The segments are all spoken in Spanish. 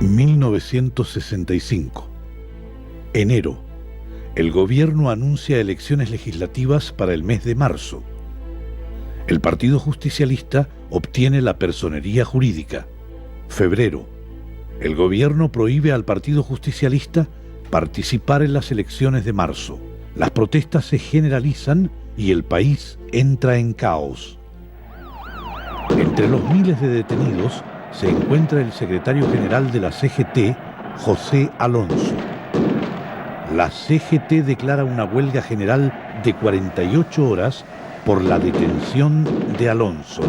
1965. Enero. El gobierno anuncia elecciones legislativas para el mes de marzo. El Partido Justicialista obtiene la personería jurídica. Febrero. El gobierno prohíbe al Partido Justicialista participar en las elecciones de marzo. Las protestas se generalizan y el país entra en caos. Entre los miles de detenidos se encuentra el secretario general de la CGT, José Alonso. La CGT declara una huelga general de 48 horas por la detención de Alonso.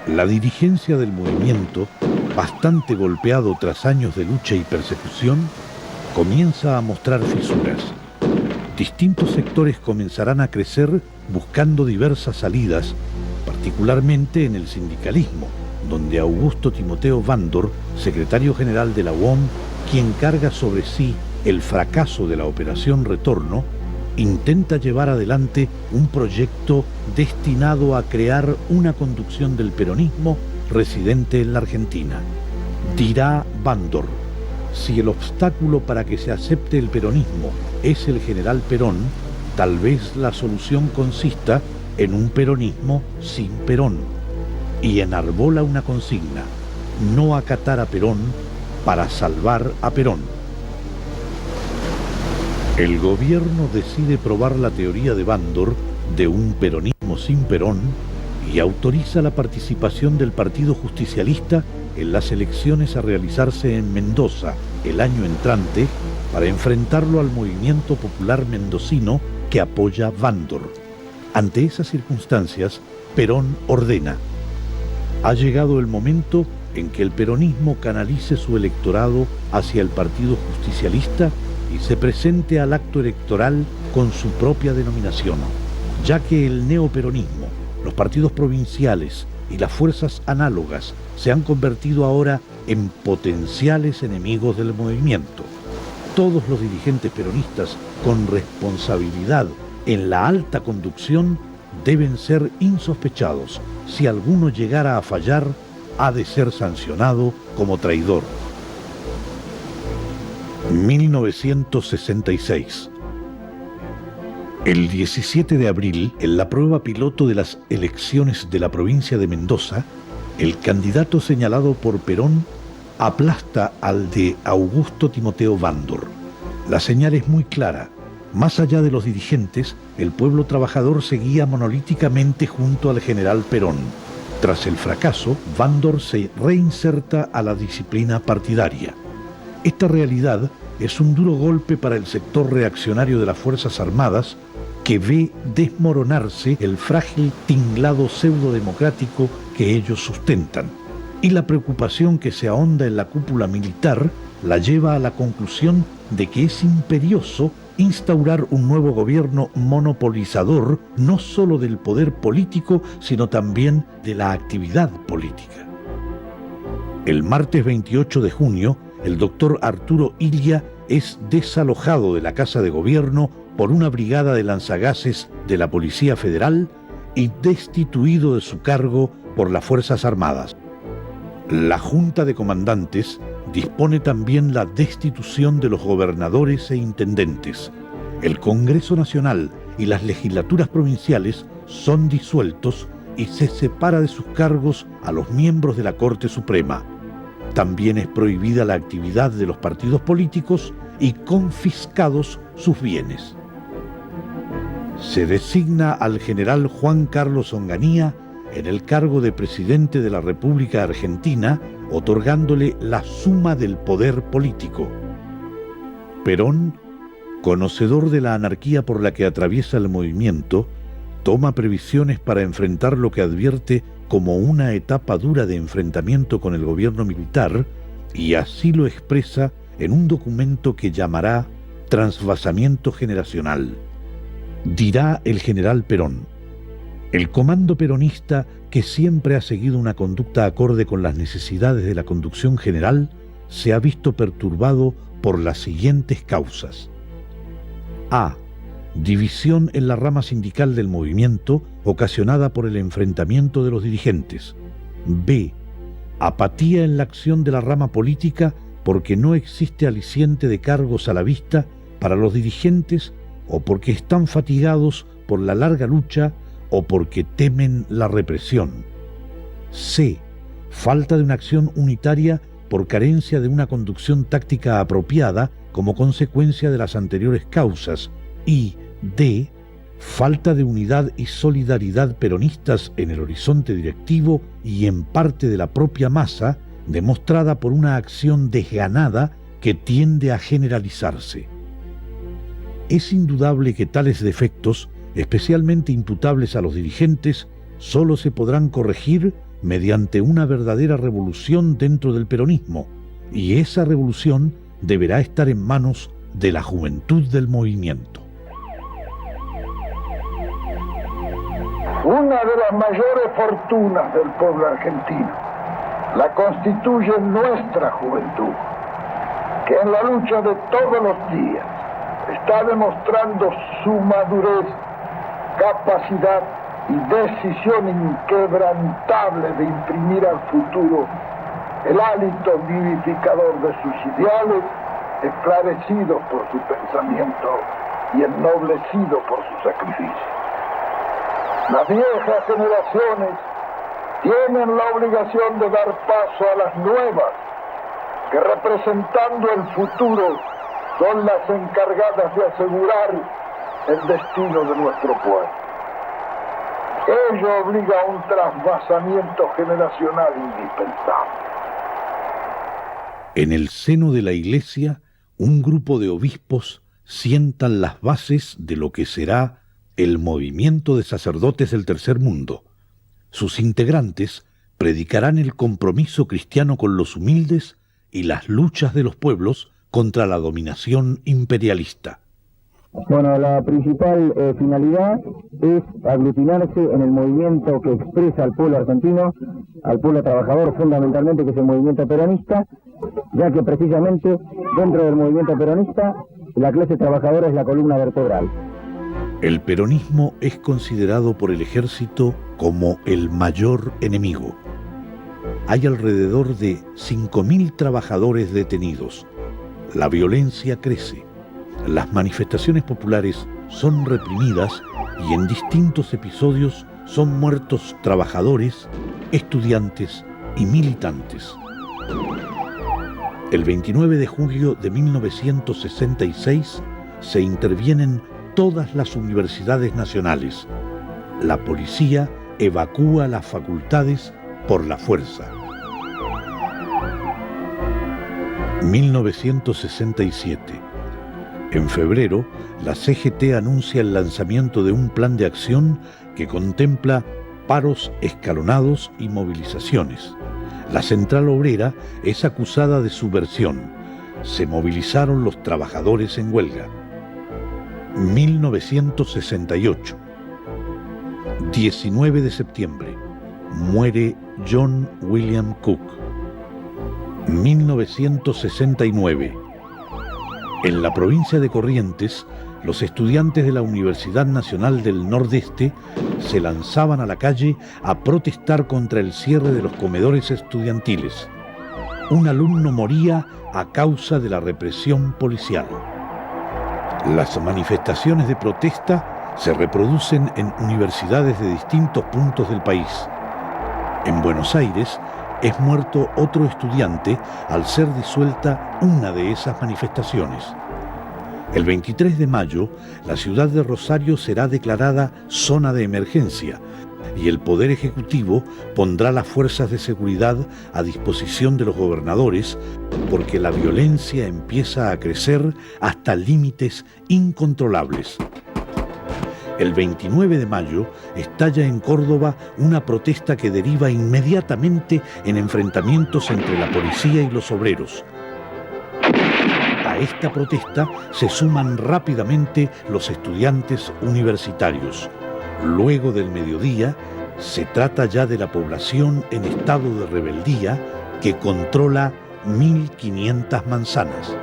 La dirigencia del movimiento, bastante golpeado tras años de lucha y persecución, comienza a mostrar fisuras. Distintos sectores comenzarán a crecer buscando diversas salidas, particularmente en el sindicalismo, donde Augusto Timoteo Vándor, secretario general de la UOM, quien carga sobre sí el fracaso de la Operación Retorno, intenta llevar adelante un proyecto destinado a crear una conducción del peronismo residente en la Argentina. Dirá Vándor: si el obstáculo para que se acepte el peronismo es el general Perón, tal vez la solución consista en un peronismo sin Perón. Y enarbola una consigna: no acatar a Perón para salvar a Perón. El gobierno decide probar la teoría de Vándor de un peronismo sin Perón y autoriza la participación del Partido Justicialista en las elecciones a realizarse en Mendoza el año entrante para enfrentarlo al movimiento popular mendocino que apoya Vándor. Ante esas circunstancias, Perón ordena: ha llegado el momento en que el peronismo canalice su electorado hacia el Partido Justicialista y se presente al acto electoral con su propia denominación, ya que el neoperonismo, los partidos provinciales y las fuerzas análogas se han convertido ahora en potenciales enemigos del movimiento. Todos los dirigentes peronistas con responsabilidad en la alta conducción deben ser insospechados. Si alguno llegara a fallar, ha de ser sancionado como traidor. 1966. El 17 de abril, en la prueba piloto de las elecciones de la provincia de Mendoza, el candidato señalado por Perón aplasta al de Augusto Timoteo Vándor. La señal es muy clara. Más allá de los dirigentes, el pueblo trabajador seguía monolíticamente junto al general Perón. Tras el fracaso, Vándor se reinserta a la disciplina partidaria. Esta realidad es un duro golpe para el sector reaccionario de las Fuerzas Armadas, que ve desmoronarse el frágil tinglado pseudodemocrático que ellos sustentan. Y la preocupación que se ahonda en la cúpula militar la lleva a la conclusión de que es imperioso instaurar un nuevo gobierno monopolizador, no solo del poder político, sino también de la actividad política. El martes 28 de junio, el doctor Arturo Illia es desalojado de la Casa de Gobierno por una brigada de lanzagases de la Policía Federal y destituido de su cargo por las Fuerzas Armadas. La Junta de Comandantes dispone también la destitución de los gobernadores e intendentes. El Congreso Nacional y las legislaturas provinciales son disueltos y se separa de sus cargos a los miembros de la Corte Suprema. También es prohibida la actividad de los partidos políticos y confiscados sus bienes. Se designa al general Juan Carlos Onganía en el cargo de presidente de la República Argentina, otorgándole la suma del poder político. Perón, conocedor de la anarquía por la que atraviesa el movimiento, toma previsiones para enfrentar lo que advierte como una etapa dura de enfrentamiento con el gobierno militar, y así lo expresa en un documento que llamará Transvasamiento Generacional. Dirá el general Perón: el comando peronista, que siempre ha seguido una conducta acorde con las necesidades de la conducción general, se ha visto perturbado por las siguientes causas. A. División en la rama sindical del movimiento, ocasionada por el enfrentamiento de los dirigentes. B. apatía en la acción de la rama política porque no existe aliciente de cargos a la vista para los dirigentes o porque están fatigados por la larga lucha o porque temen la represión. C. Falta de una acción unitaria por carencia de una conducción táctica apropiada como consecuencia de las anteriores causas. Y D. Falta de unidad y solidaridad peronistas en el horizonte directivo y en parte de la propia masa, demostrada por una acción desganada que tiende a generalizarse. Es indudable que tales defectos, especialmente imputables a los dirigentes, solo se podrán corregir mediante una verdadera revolución dentro del peronismo, y esa revolución deberá estar en manos de la juventud del movimiento. Una de las mayores fortunas del pueblo argentino la constituye nuestra juventud, que en la lucha de todos los días está demostrando su madurez, capacidad y decisión inquebrantable de imprimir al futuro el hálito vivificador de sus ideales, esclarecidos por su pensamiento y ennoblecidos por su sacrificio. Las viejas generaciones tienen la obligación de dar paso a las nuevas, que representando el futuro son las encargadas de asegurar el destino de nuestro pueblo. Ello obliga a un trasvasamiento generacional indispensable. En el seno de la Iglesia, un grupo de obispos sientan las bases de lo que será el movimiento de sacerdotes del Tercer Mundo. Sus integrantes predicarán el compromiso cristiano con los humildes y las luchas de los pueblos contra la dominación imperialista. Bueno, la principal finalidad es aglutinarse en el movimiento que expresa al pueblo argentino, al pueblo trabajador fundamentalmente, que es el movimiento peronista, ya que precisamente dentro del movimiento peronista la clase trabajadora es la columna vertebral. El peronismo es considerado por el ejército como el mayor enemigo. Hay alrededor de 5.000 trabajadores detenidos. La violencia crece. Las manifestaciones populares son reprimidas y en distintos episodios son muertos trabajadores, estudiantes y militantes. El 29 de julio de 1966 se intervienen todas las universidades nacionales. La policía evacúa las facultades por la fuerza. 1967. En febrero, la CGT anuncia el lanzamiento de un plan de acción que contempla paros escalonados y movilizaciones. La Central Obrera es acusada de subversión. Se movilizaron los trabajadores en huelga. 1968. 19 de septiembre. Muere John William Cook. 1969. En la provincia de Corrientes, los estudiantes de la Universidad Nacional del Nordeste se lanzaban a la calle a protestar contra el cierre de los comedores estudiantiles. Un alumno moría a causa de la represión policial. Las manifestaciones de protesta se reproducen en universidades de distintos puntos del país. En Buenos Aires es muerto otro estudiante al ser disuelta una de esas manifestaciones. El 23 de mayo, la ciudad de Rosario será declarada zona de emergencia y el Poder Ejecutivo pondrá las fuerzas de seguridad a disposición de los gobernadores porque la violencia empieza a crecer hasta límites incontrolables. El 29 de mayo estalla en Córdoba una protesta que deriva inmediatamente en enfrentamientos entre la policía y los obreros. A esta protesta se suman rápidamente los estudiantes universitarios. Luego del mediodía, se trata ya de la población en estado de rebeldía que controla 1.500 manzanas.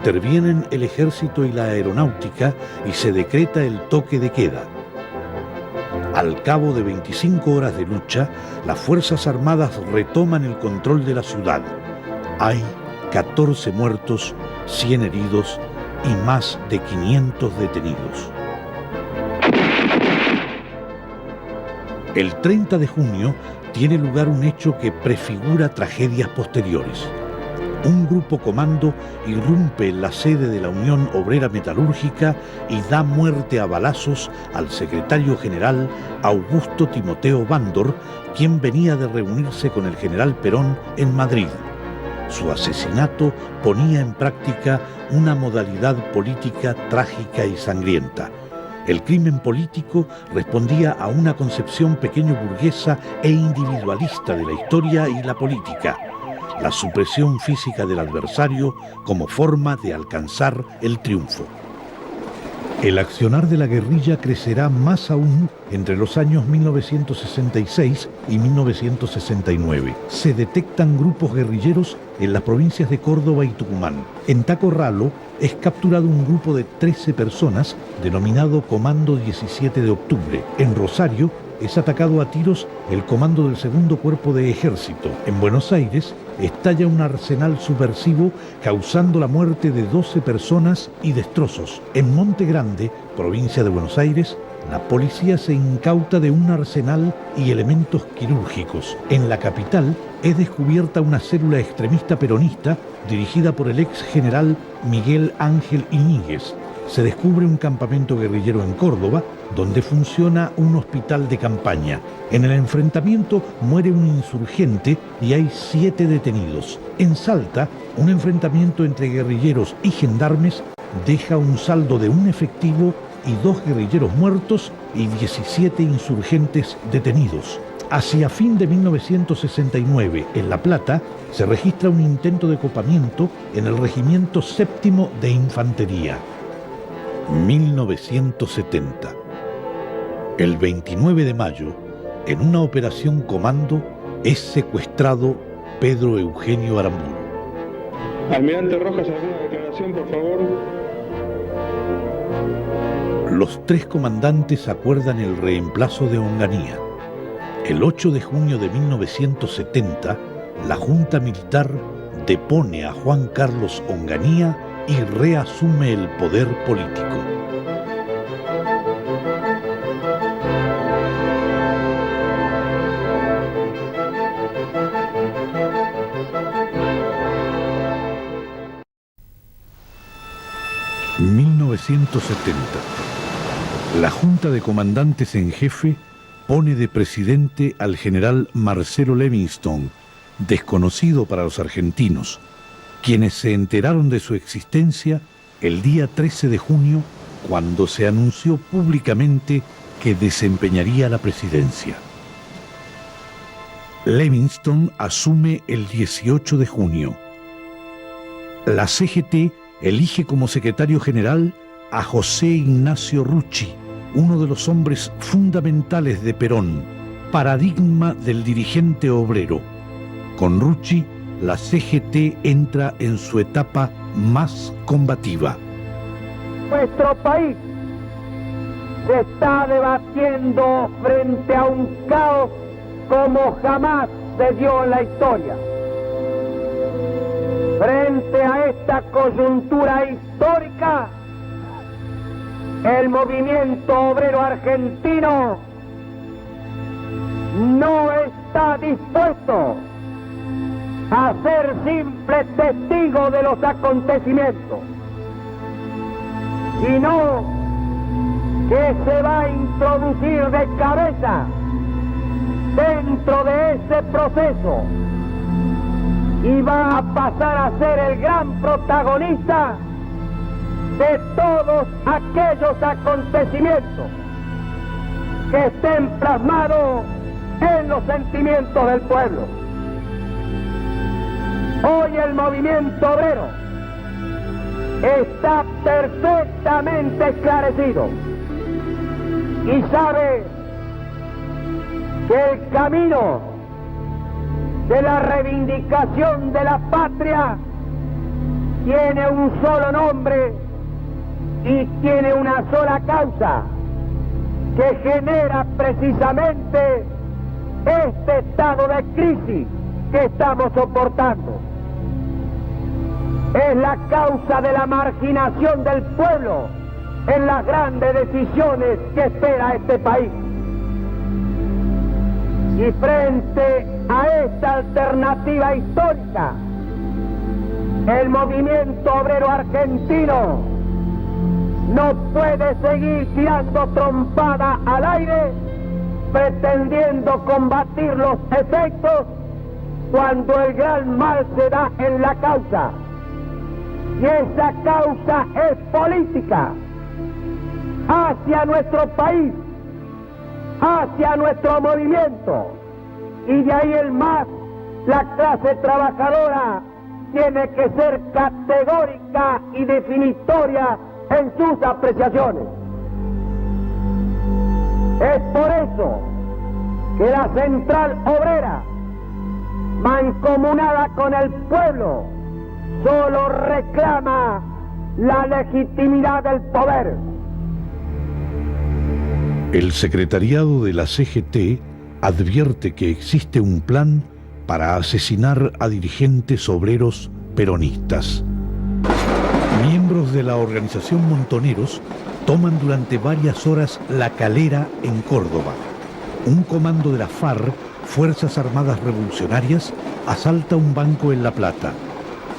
Intervienen el ejército y la aeronáutica y se decreta el toque de queda. Al cabo de 25 horas de lucha, las Fuerzas Armadas retoman el control de la ciudad. Hay 14 muertos, 100 heridos y más de 500 detenidos. El 30 de junio tiene lugar un hecho que prefigura tragedias posteriores. Un grupo comando irrumpe en la sede de la Unión Obrera Metalúrgica y da muerte a balazos al secretario general Augusto Timoteo Bandor, quien venía de reunirse con el general Perón en Madrid. Su asesinato ponía en práctica una modalidad política trágica y sangrienta. El crimen político respondía a una concepción pequeño burguesa e individualista de la historia y la política. La supresión física del adversario como forma de alcanzar el triunfo. El accionar de la guerrilla crecerá más aún entre los años 1966 y 1969. Se detectan grupos guerrilleros en las provincias de Córdoba y Tucumán. En Tacorralo es capturado un grupo de 13 personas denominado Comando 17 de Octubre. En Rosario es atacado a tiros el comando del Segundo Cuerpo de Ejército. En Buenos Aires estalla un arsenal subversivo causando la muerte de 12 personas y destrozos. En Monte Grande, provincia de Buenos Aires, la policía se incauta de un arsenal y elementos quirúrgicos. En la capital es descubierta una célula extremista peronista dirigida por el ex general Miguel Ángel Iñiguez. Se descubre un campamento guerrillero en Córdoba, donde funciona un hospital de campaña. En el enfrentamiento muere un insurgente y hay 7 detenidos. En Salta, un enfrentamiento entre guerrilleros y gendarmes deja un saldo de un efectivo y 2 guerrilleros muertos y 17 insurgentes detenidos. Hacia fin de 1969, en La Plata, se registra un intento de copamiento en el Regimiento Séptimo de Infantería. 1970. El 29 de mayo, en una operación comando, es secuestrado Pedro Eugenio Aramburu. Almirante Rojas, ¿alguna declaración, por favor? Los 3 comandantes acuerdan el reemplazo de Onganía. El 8 de junio de 1970, la Junta Militar depone a Juan Carlos Onganía y reasume el poder político. En 1970, la Junta de Comandantes en Jefe pone de presidente al general Marcelo Levingston, desconocido para los argentinos, quienes se enteraron de su existencia el día 13 de junio, cuando se anunció públicamente que desempeñaría la presidencia. Levingston asume el 18 de junio. La CGT elige como secretario general a José Ignacio Rucci, uno de los hombres fundamentales de Perón, paradigma del dirigente obrero. Con Rucci, la CGT entra en su etapa más combativa. Nuestro país se está debatiendo frente a un caos como jamás se dio en la historia. Frente a esta coyuntura histórica, el movimiento obrero argentino no está dispuesto a ser simple testigo de los acontecimientos, sino que se va a introducir de cabeza dentro de ese proceso y va a pasar a ser el gran protagonista de todos aquellos acontecimientos que estén plasmados en los sentimientos del pueblo. Hoy el movimiento obrero está perfectamente esclarecido y sabe que el camino de la reivindicación de la patria tiene un solo nombre y tiene una sola causa, que genera precisamente este estado de crisis que estamos soportando. Es la causa de la marginación del pueblo en las grandes decisiones que espera este país. Y frente a esta alternativa histórica, el movimiento obrero argentino no puede seguir tirando trompada al aire pretendiendo combatir los efectos cuando el gran mal se da en la causa. Y esa causa es política hacia nuestro país, hacia nuestro movimiento. Y de ahí el más, la clase trabajadora tiene que ser categórica y definitoria en sus apreciaciones. Es por eso que la Central Obrera, mancomunada con el pueblo, solo reclama la legitimidad del poder. El secretariado de la CGT advierte que existe un plan para asesinar a dirigentes obreros peronistas. Miembros de la organización Montoneros toman durante varias horas La Calera en Córdoba. Un comando de la FARC, Fuerzas Armadas Revolucionarias, asalta un banco en La Plata.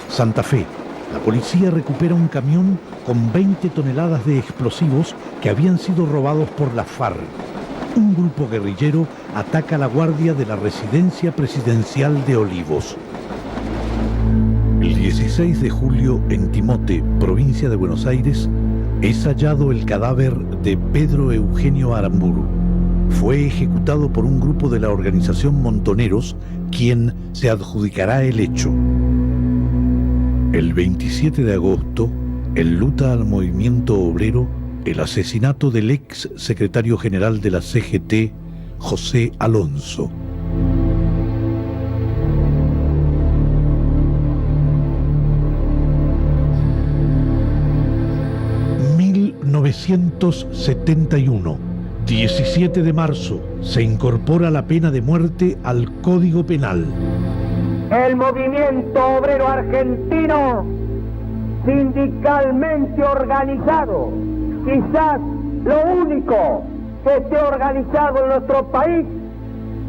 Santa Fe, la policía recupera un camión con 20 toneladas de explosivos que habían sido robados por la FARC. Un grupo guerrillero ataca la guardia de la residencia presidencial de Olivos. El 16 de julio, en Timote, provincia de Buenos Aires, es hallado el cadáver de Pedro Eugenio Aramburu. Fue ejecutado por un grupo de la organización Montoneros, quien se adjudicará el hecho. El 27 de agosto, enluta al movimiento obrero el asesinato del ex secretario general de la CGT, José Alonso. ...1971... 17 de marzo, se incorpora la pena de muerte al Código Penal. El movimiento obrero argentino, sindicalmente organizado, quizás lo único que esté organizado en nuestro país,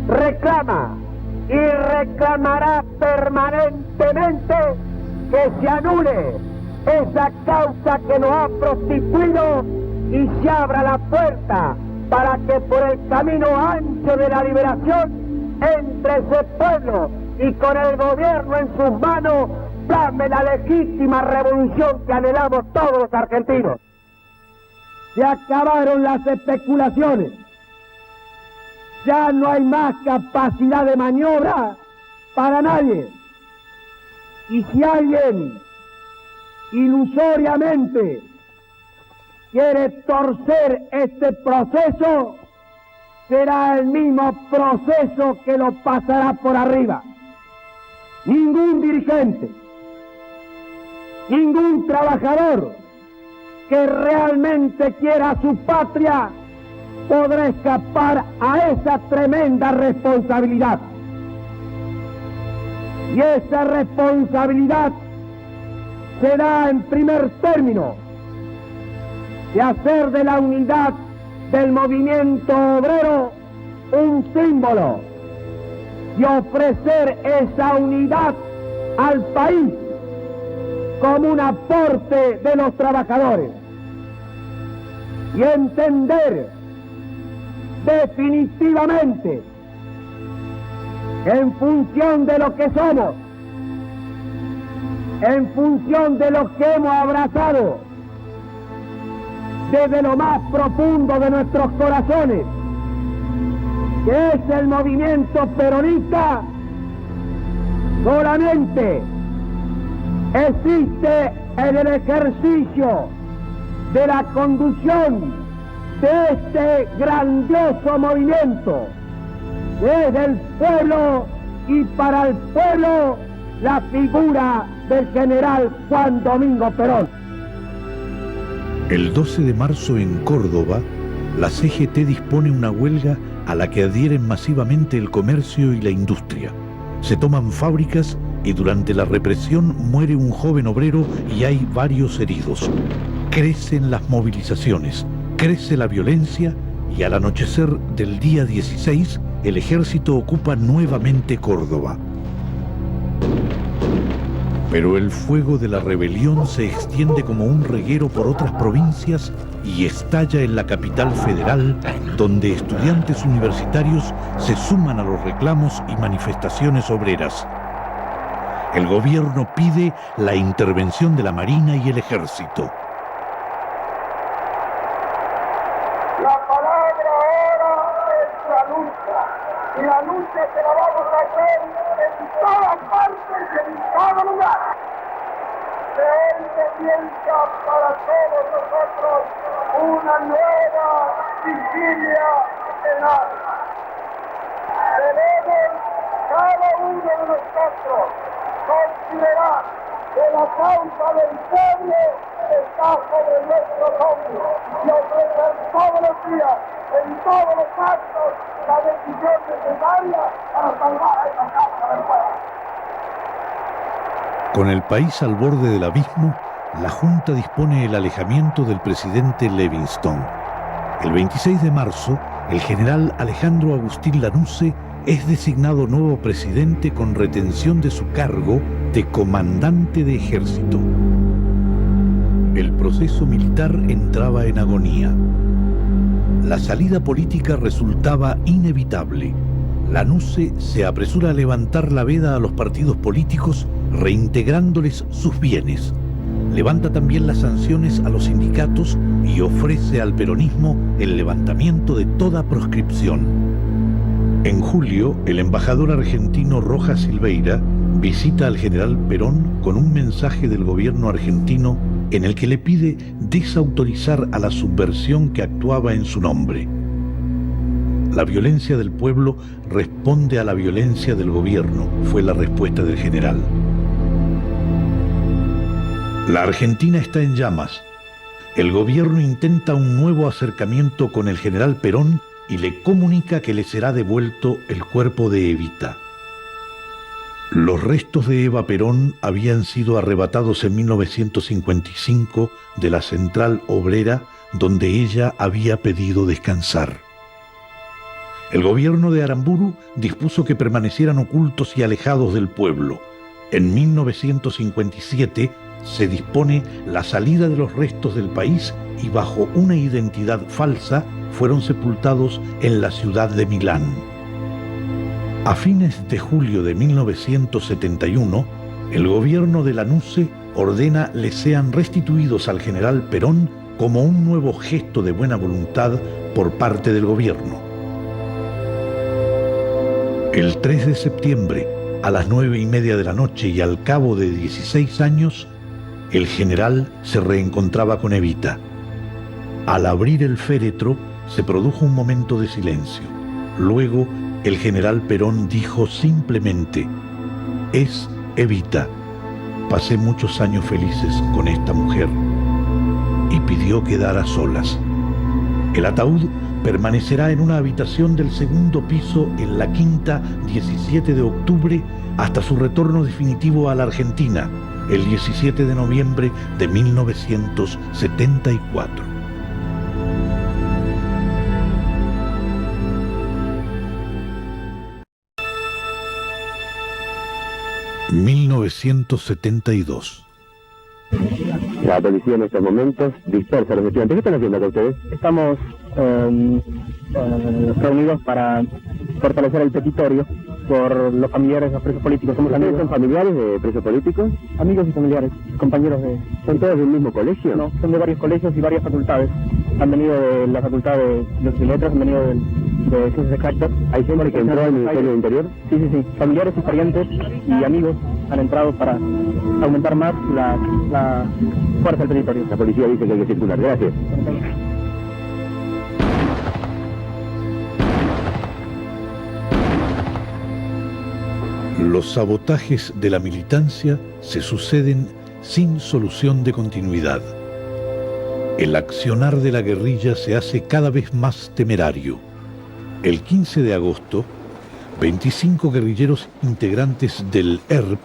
reclama y reclamará permanentemente que se anule esa causa que nos ha prostituido y se abra la puerta para que por el camino ancho de la liberación entre ese pueblo y con el gobierno en sus manos dame la legítima revolución que anhelamos todos los argentinos. Se acabaron las especulaciones, ya no hay más capacidad de maniobra para nadie. Y si alguien ilusoriamente quiere torcer este proceso, será el mismo proceso que lo pasará por arriba. Ningún dirigente, ningún trabajador que realmente quiera a su patria podrá escapar a esa tremenda responsabilidad. Y esa responsabilidad se da en primer término de hacer de la unidad del movimiento obrero un símbolo y ofrecer esa unidad al país como un aporte de los trabajadores y entender definitivamente en función de lo que somos, en función de lo que hemos abrazado desde lo más profundo de nuestros corazones, que es el movimiento peronista, solamente existe en el ejercicio de la conducción de este grandioso movimiento, que es del pueblo y para el pueblo la figura del general Juan Domingo Perón. El 12 de marzo en Córdoba, la CGT dispone una huelga a la que adhieren masivamente el comercio y la industria. Se toman fábricas y durante la represión muere un joven obrero y hay varios heridos. Crecen las movilizaciones, crece la violencia y al anochecer del día 16, el ejército ocupa nuevamente Córdoba. Pero el fuego de la rebelión se extiende como un reguero por otras provincias y estalla en la capital federal, donde estudiantes universitarios se suman a los reclamos y manifestaciones obreras. El gobierno pide la intervención de la Marina y el Ejército. La palabra ahora es la lucha, y la lucha que la vamos a hacer en todas partes y en todo lugar. De hoy comienza para todos nosotros una nueva vigilia en armas. Debemos cada uno de nosotros considerar que la causa del pueblo está sobre nuestros hombros y ofrecer todos los días, en todos los actos, la decisión necesaria para salvar a esta causa del pueblo. Con el país al borde del abismo, la Junta dispone el alejamiento del presidente Levingston. El 26 de marzo, el general Alejandro Agustín Lanusse es designado nuevo presidente con retención de su cargo de comandante de ejército. El proceso militar entraba en agonía. La salida política resultaba inevitable. Lanusse se apresura a levantar la veda a los partidos políticos, reintegrándoles sus bienes. Levanta también las sanciones a los sindicatos y ofrece al peronismo el levantamiento de toda proscripción. En julio, el embajador argentino Rojas Silveira visita al general Perón con un mensaje del gobierno argentino en el que le pide desautorizar a la subversión que actuaba en su nombre. La violencia del pueblo responde a la violencia del gobierno, fue la respuesta del general. La Argentina está en llamas. El gobierno intenta un nuevo acercamiento con el general Perón y le comunica que le será devuelto el cuerpo de Evita. Los restos de Eva Perón habían sido arrebatados en 1955 de la central obrera donde ella había pedido descansar. El gobierno de Aramburu dispuso que permanecieran ocultos y alejados del pueblo. En 1957 se dispone la salida de los restos del país y bajo una identidad falsa fueron sepultados en la ciudad de Milán. A fines de julio de 1971, el gobierno de Lanusse ordena le sean restituidos al general Perón como un nuevo gesto de buena voluntad por parte del gobierno. El 3 de septiembre, a las 9:30 de la noche y al cabo de 16 años, el general se reencontraba con Evita. Al abrir el féretro, se produjo un momento de silencio. Luego, el general Perón dijo simplemente: «Es Evita. Pasé muchos años felices con esta mujer», y pidió quedar a solas. El ataúd permanecerá en una habitación del segundo piso en la quinta 17 de octubre hasta su retorno definitivo a la Argentina, el 17 de noviembre de 1974. ...1972... La policía en estos momentos dispersa a los estudiantes. ¿Qué están haciendo acá ustedes? Estamos reunidos para fortalecer el petitorio por los familiares de los presos políticos. Somos ¿Ustedes amigos. son familiares de presos políticos? Amigos y familiares, compañeros de... ¿Son todos del mismo colegio? No, son de varios colegios y varias facultades. Han venido de la Facultad de Letras, han venido de Ciencias Exactas. ¿Hay gente que entró al Ministerio del Interior? Sí, sí, sí. Familiares y parientes y amigos han entrado para aumentar más la fuerza del territorio. La policía dice que hay que circular. Gracias. Los sabotajes de la militancia se suceden sin solución de continuidad. El accionar de la guerrilla se hace cada vez más temerario. El 15 de agosto, 25 guerrilleros integrantes del ERP,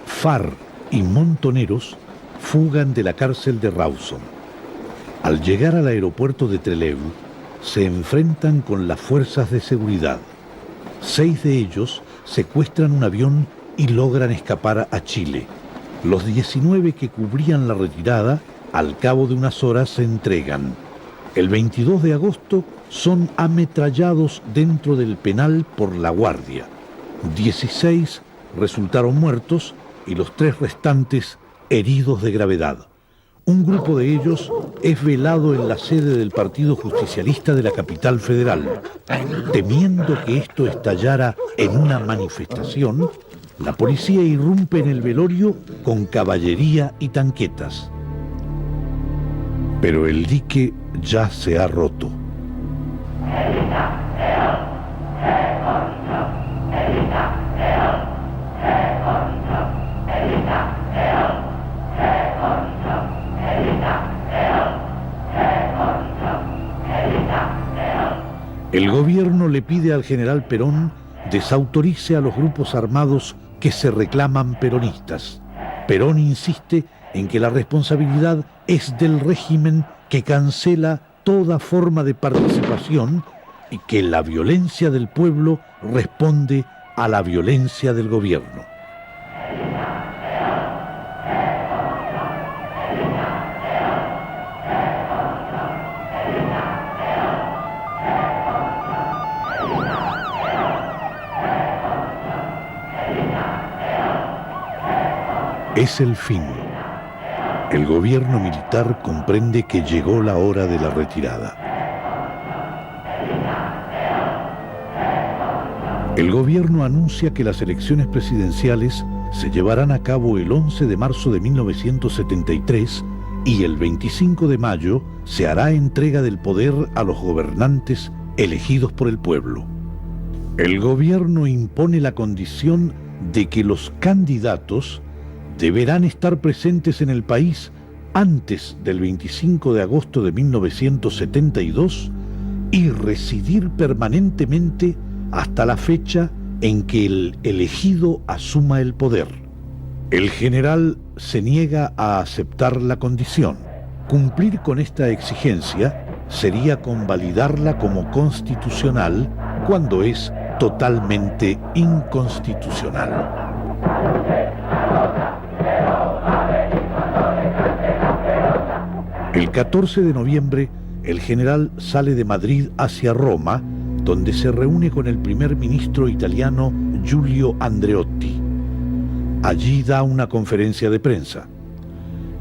FAR y Montoneros fugan de la cárcel de Rawson. Al llegar al aeropuerto de Trelew, se enfrentan con las fuerzas de seguridad. 6 de ellos secuestran un avión y logran escapar a Chile. Los 19 que cubrían la retirada, al cabo de unas horas, se entregan. El 22 de agosto son ametrallados dentro del penal por la Guardia. 16 resultaron muertos y los 3 restantes heridos de gravedad. Un grupo de ellos es velado en la sede del Partido Justicialista de la capital federal. Temiendo que esto estallara en una manifestación, la policía irrumpe en el velorio con caballería y tanquetas. Pero el dique ya se ha roto. El gobierno le pide al general Perón desautorice a los grupos armados que se reclaman peronistas. Perón insiste en que la responsabilidad es del régimen, que cancela toda forma de participación y que la violencia del pueblo responde a la violencia del gobierno. Es el fin. El gobierno militar comprende que llegó la hora de la retirada. El gobierno anuncia que las elecciones presidenciales se llevarán a cabo el 11 de marzo de 1973 y el 25 de mayo se hará entrega del poder a los gobernantes elegidos por el pueblo. El gobierno impone la condición de que los candidatos deberán estar presentes en el país antes del 25 de agosto de 1972 y residir permanentemente hasta la fecha en que el elegido asuma el poder. El general se niega a aceptar la condición. Cumplir con esta exigencia sería convalidarla como constitucional cuando es totalmente inconstitucional. El 14 de noviembre, el general sale de Madrid hacia Roma, donde se reúne con el primer ministro italiano Giulio Andreotti. Allí da una conferencia de prensa.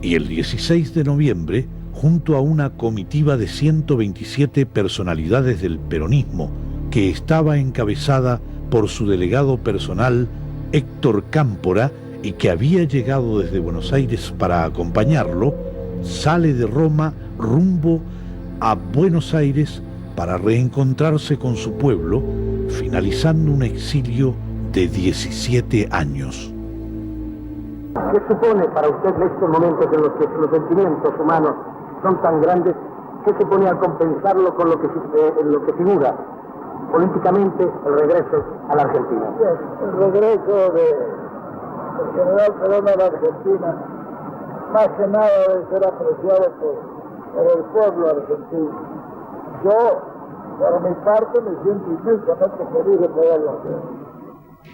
Y el 16 de noviembre, junto a una comitiva de 127 personalidades del peronismo, que estaba encabezada por su delegado personal, Héctor Cámpora, y que había llegado desde Buenos Aires para acompañarlo, sale de Roma rumbo a Buenos Aires para reencontrarse con su pueblo, finalizando un exilio de 17 años. ¿Qué supone para usted en estos momentos en los que los sentimientos humanos son tan grandes? ¿Qué supone al compensarlo con lo que figura políticamente el regreso a la Argentina? El regreso del general Perón a la Argentina, más que nada debe ser apreciado por el pueblo argentino. Yo, por mi parte, me siento inmensamente feliz de poderlo hacer.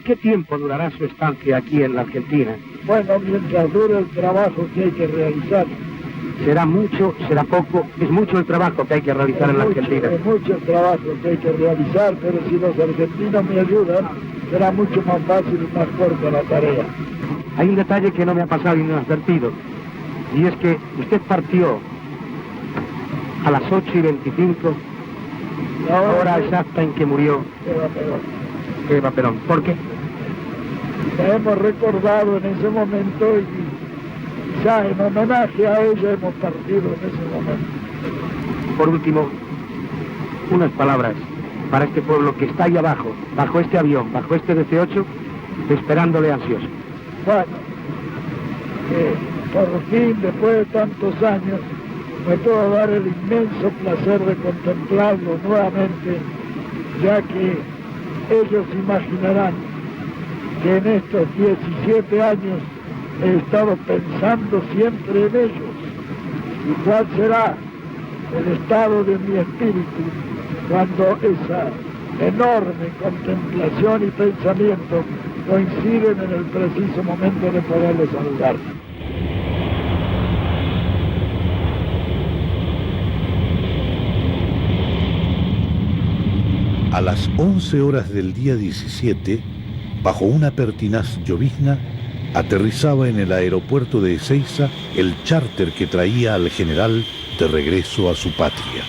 ¿Qué tiempo durará su estancia aquí en la Argentina? Bueno, mientras dure el trabajo que hay que realizar. ¿Será mucho, será poco? Es mucho el trabajo que hay que realizar en la Argentina. Es mucho el trabajo que hay que realizar, pero si los argentinos me ayudan, será mucho más fácil y más corta la tarea. Hay un detalle que no me ha pasado inadvertido, y es que usted partió a las 8:25, la hora exacta en que murió Eva Perón. ¿Por qué? La hemos recordado en ese momento y quizá en homenaje a ella hemos partido en ese momento. Por último, unas palabras para este pueblo que está ahí abajo, bajo este avión, bajo este DC-8, esperándole ansioso. Bueno, por fin, después de tantos años, me puedo dar el inmenso placer de contemplarlo nuevamente, ya que ellos imaginarán que en estos 17 años he estado pensando siempre en ellos. ¿Y cuál será el estado de mi espíritu cuando esa enorme contemplación y pensamiento coinciden en el preciso momento de poderles saludar? A las 11 horas del día 17, bajo una pertinaz llovizna, aterrizaba en el aeropuerto de Ezeiza el charter que traía al general de regreso a su patria.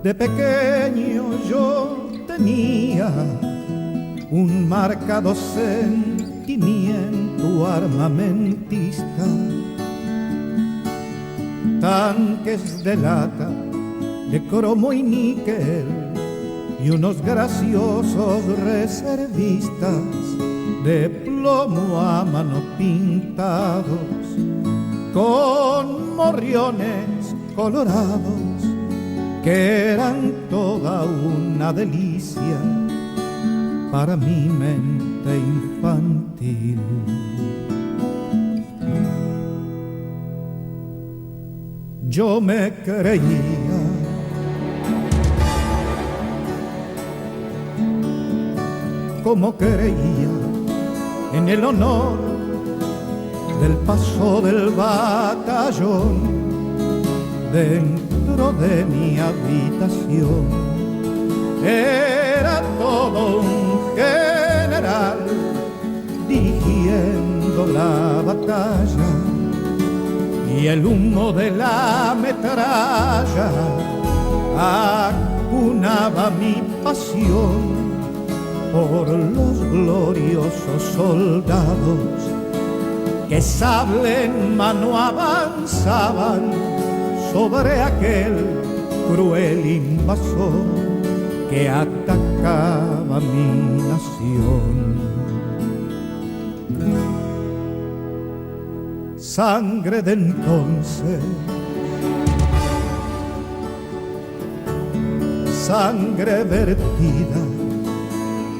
De pequeño yo tenía un marcado sentimiento armamentista, tanques de lata, de cromo y níquel y unos graciosos reservistas de plomo a mano pintados con morriones colorados que eran toda una delicia para mi mente infantil. Yo me creía como creía en el honor del paso del batallón dentro de mi habitación. Era todo un general dirigiendo la batalla y el humo de la metralla acunaba mi pasión por los gloriosos soldados que sable en mano avanzaban sobre aquel cruel invasor que atacaba mi nación. Sangre de entonces, sangre vertida,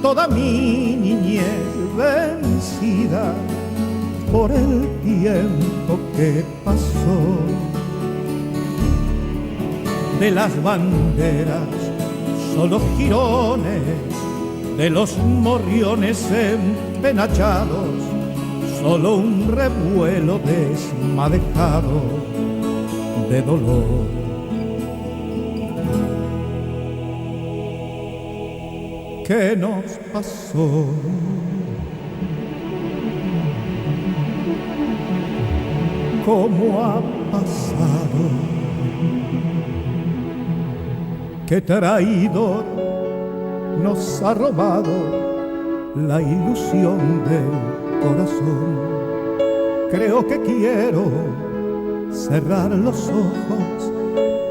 toda mi niñez vencida por el tiempo que pasó. De las banderas solo jirones, de los morriones empenachados, solo un revuelo desmadejado de dolor. ¿Qué nos pasó? ¿Cómo ha pasado? ¿Qué traidor nos ha robado la ilusión del corazón? Creo que quiero cerrar los ojos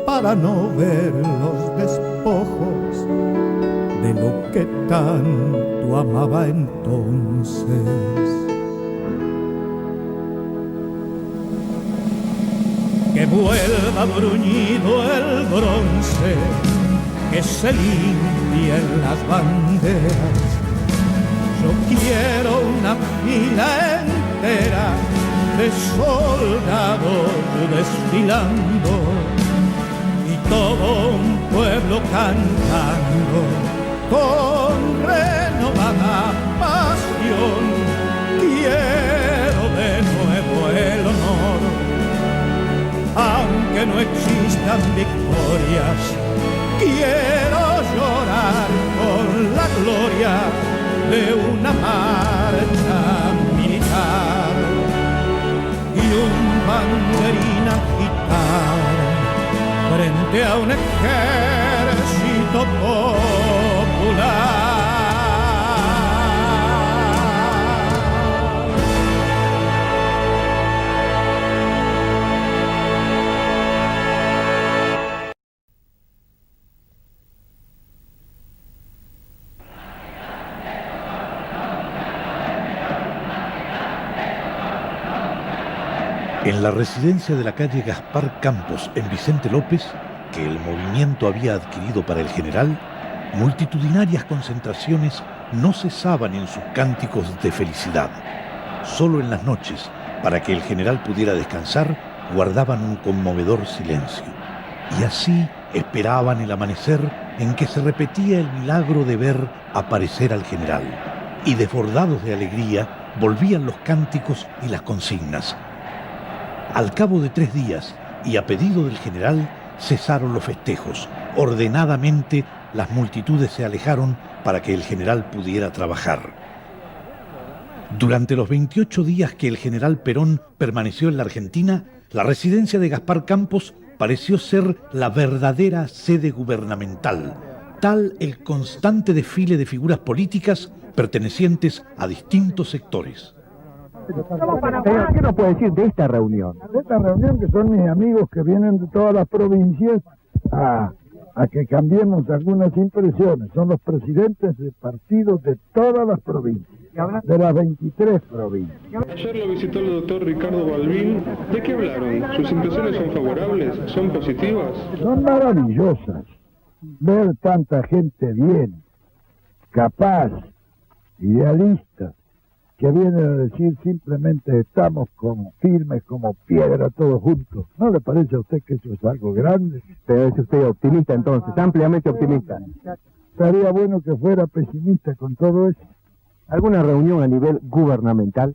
para no ver los despojos de lo que tanto amaba entonces. Que vuelva bruñido el bronce, que se limpien las banderas. Yo quiero una fila entera de soldados desfilando, y todo un pueblo cantando con renovada pasión. Quiero de nuevo el honor, aunque no existan victorias. Quiero llorar con la gloria de una marcha militar y un banderín agitar frente a un ejército popular. En la residencia de la calle Gaspar Campos, en Vicente López, que el movimiento había adquirido para el general, multitudinarias concentraciones no cesaban en sus cánticos de felicidad. Solo en las noches, para que el general pudiera descansar, guardaban un conmovedor silencio. Y así esperaban el amanecer en que se repetía el milagro de ver aparecer al general. Y desbordados de alegría, volvían los cánticos y las consignas. Al cabo de 3 días, y a pedido del general, cesaron los festejos. Ordenadamente, las multitudes se alejaron para que el general pudiera trabajar. Durante los 28 días que el general Perón permaneció en la Argentina, la residencia de Gaspar Campos pareció ser la verdadera sede gubernamental, tal el constante desfile de figuras políticas pertenecientes a distintos sectores. Señor, ¿qué nos puede decir de esta reunión? De esta reunión, que son mis amigos que vienen de todas las provincias a que cambiemos algunas impresiones. Son los presidentes de partidos de todas las provincias, de las 23 provincias. Ayer lo visitó el doctor Ricardo Balbín. ¿De qué hablaron? ¿Sus impresiones son favorables? ¿Son positivas? Son maravillosas. Ver tanta gente bien, capaz, idealista, que vienen a decir simplemente estamos como firmes, como piedra todos juntos. ¿No le parece a usted que eso es algo grande? Pero es usted optimista entonces, ampliamente optimista. Estaría bueno que fuera pesimista con todo eso. ¿Alguna reunión a nivel gubernamental?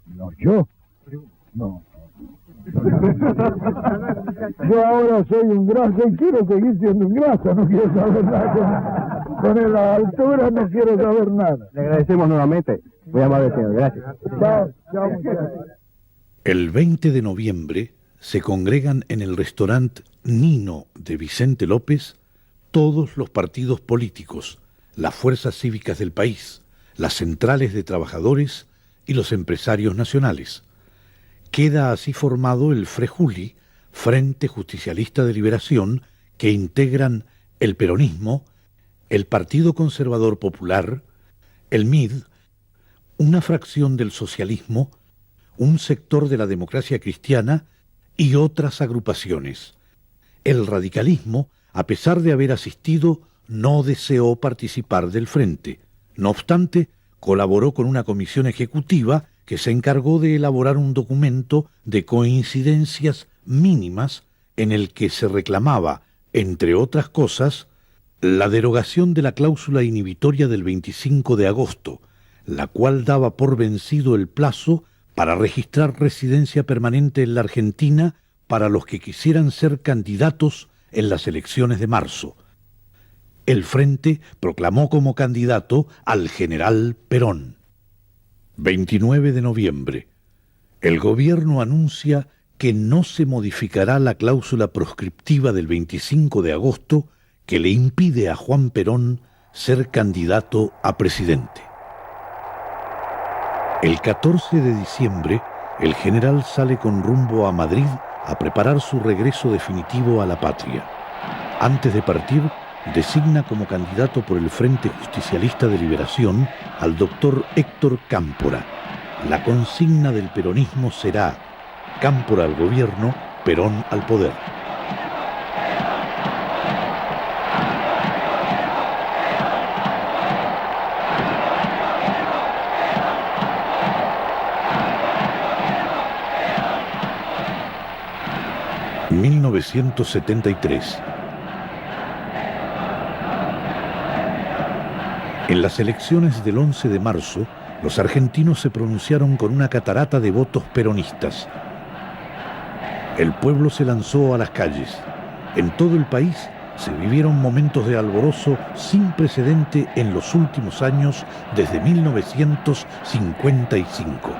No, yo. No. Yo ahora soy un grasa y quiero seguir siendo un grasa, no quiero saber nada. Con la altura no quiero saber nada. Le agradecemos nuevamente. Muy amable, señor. Gracias. Chao, chao, muchachos. El 20 de noviembre se congregan en el restaurante Nino de Vicente López todos los partidos políticos, las fuerzas cívicas del país, las centrales de trabajadores y los empresarios nacionales. Queda así formado el FREJULI, Frente Justicialista de Liberación, que integran el peronismo, el Partido Conservador Popular, el MID, una fracción del socialismo, un sector de la democracia cristiana y otras agrupaciones. El radicalismo, a pesar de haber asistido, no deseó participar del frente. No obstante, colaboró con una comisión ejecutiva que se encargó de elaborar un documento de coincidencias mínimas en el que se reclamaba, entre otras cosas, la derogación de la cláusula inhibitoria del 25 de agosto, la cual daba por vencido el plazo para registrar residencia permanente en la Argentina para los que quisieran ser candidatos en las elecciones de marzo. El Frente proclamó como candidato al general Perón. 29 de noviembre. El gobierno anuncia que no se modificará la cláusula proscriptiva del 25 de agosto que le impide a Juan Perón ser candidato a presidente. El 14 de diciembre, el general sale con rumbo a Madrid a preparar su regreso definitivo a la patria. Antes de partir, designa como candidato por el Frente Justicialista de Liberación al doctor Héctor Cámpora. La consigna del peronismo será Cámpora al gobierno, Perón al poder. ...1973... En las elecciones del 11 de marzo, los argentinos se pronunciaron con una catarata de votos peronistas. El pueblo se lanzó a las calles. En todo el país se vivieron momentos de alborozo sin precedente en los últimos años desde 1955.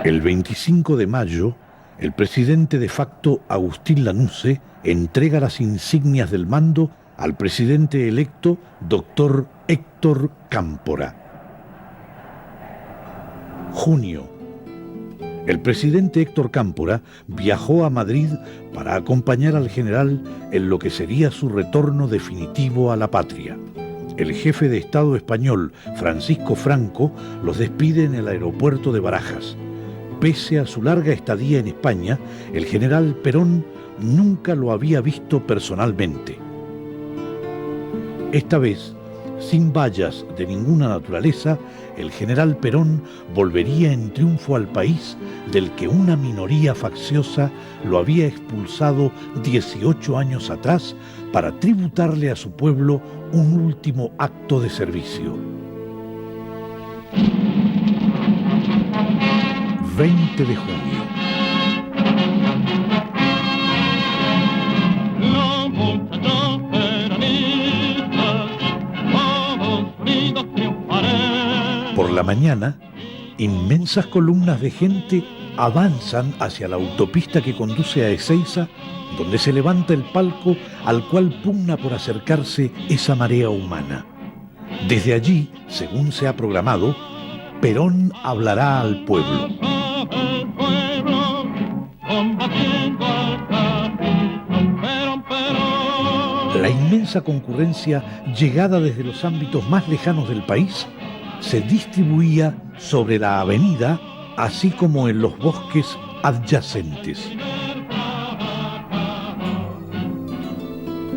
El 25 de mayo, el presidente de facto Agustín Lanusse entrega las insignias del mando al presidente electo, doctor Héctor Cámpora. Junio. El presidente Héctor Cámpora viajó a Madrid para acompañar al general en lo que sería su retorno definitivo a la patria. El jefe de Estado español, Francisco Franco, los despide en el aeropuerto de Barajas. Pese a su larga estadía en España, el general Perón nunca lo había visto personalmente. Esta vez, sin vallas de ninguna naturaleza, el general Perón volvería en triunfo al país del que una minoría facciosa lo había expulsado 18 años atrás para tributarle a su pueblo un último acto de servicio. 20 de junio. Por la mañana, inmensas columnas de gente avanzan hacia la autopista que conduce a Ezeiza, donde se levanta el palco al cual pugna por acercarse esa marea humana. Desde allí, según se ha programado, Perón hablará al pueblo. La inmensa concurrencia, llegada desde los ámbitos más lejanos del país, se distribuía sobre la avenida, así como en los bosques adyacentes.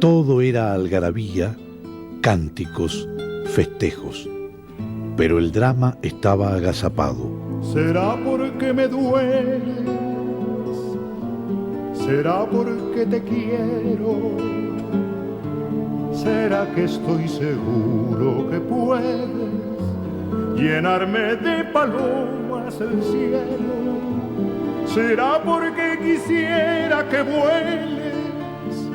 Todo era algarabía, cánticos, festejos, pero el drama estaba agazapado. Será porque me dueles, será porque te quiero, será que estoy seguro que puedes llenarme de palomas el cielo, será porque quisiera que vueles,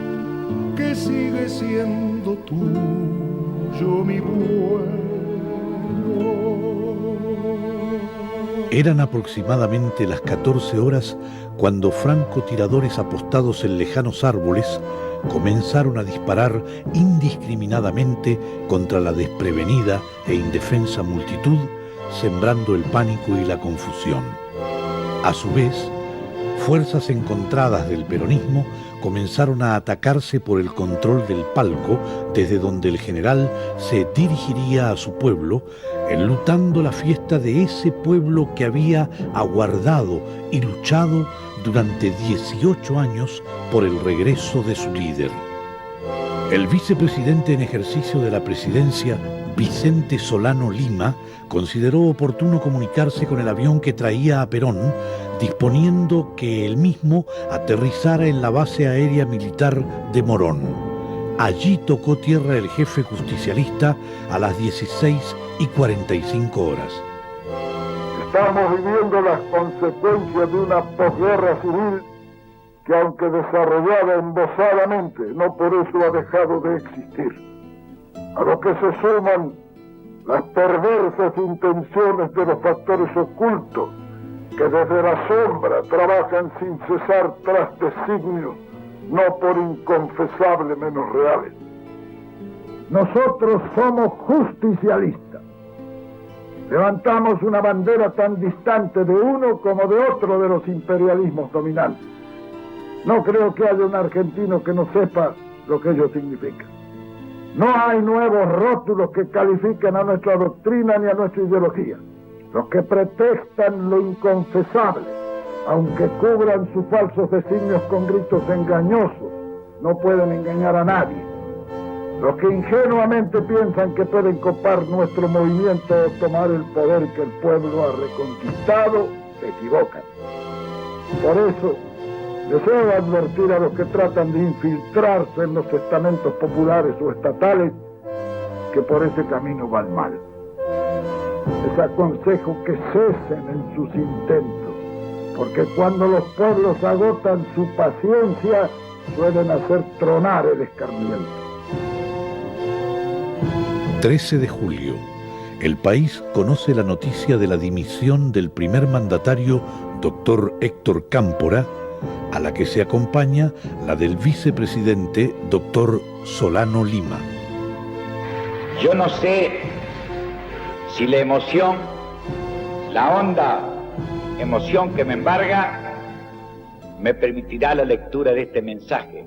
que sigue siendo tuyo mi vuelo. Eran aproximadamente las 14 horas cuando francotiradores apostados en lejanos árboles comenzaron a disparar indiscriminadamente contra la desprevenida e indefensa multitud, sembrando el pánico y la confusión. A su vez, fuerzas encontradas del peronismo comenzaron a atacarse por el control del palco, desde donde el general se dirigiría a su pueblo, enlutando la fiesta de ese pueblo que había aguardado y luchado durante 18 años por el regreso de su líder. El vicepresidente en ejercicio de la presidencia, Vicente Solano Lima, consideró oportuno comunicarse con el avión que traía a Perón, disponiendo que él mismo aterrizara en la base aérea militar de Morón. Allí tocó tierra el jefe justicialista a las 16:45. Estamos viviendo las consecuencias de una posguerra civil que, aunque desarrollada embosadamente, no por eso ha dejado de existir. A lo que se suman las perversas intenciones de los factores ocultos que desde la sombra trabajan sin cesar tras designios no por inconfesable menos reales. Nosotros somos justicialistas. Levantamos una bandera tan distante de uno como de otro de los imperialismos dominantes. No creo que haya un argentino que no sepa lo que ello significa. No hay nuevos rótulos que califiquen a nuestra doctrina ni a nuestra ideología. Los que pretextan lo inconfesable, aunque cubran sus falsos designios con gritos engañosos, no pueden engañar a nadie. Los que ingenuamente piensan que pueden copar nuestro movimiento o tomar el poder que el pueblo ha reconquistado, se equivocan. Por eso, Deseo advertir a los que tratan de infiltrarse en los estamentos populares o estatales que por ese camino van mal. Les aconsejo que cesen en sus intentos, porque cuando los pueblos agotan su paciencia, suelen hacer tronar el escarmiento. 13 de julio. El país conoce la noticia de la dimisión del primer mandatario, doctor Héctor Cámpora, a la que se acompaña la del vicepresidente, doctor Solano Lima. Yo no sé si la emoción, la honda emoción que me embarga, me permitirá la lectura de este mensaje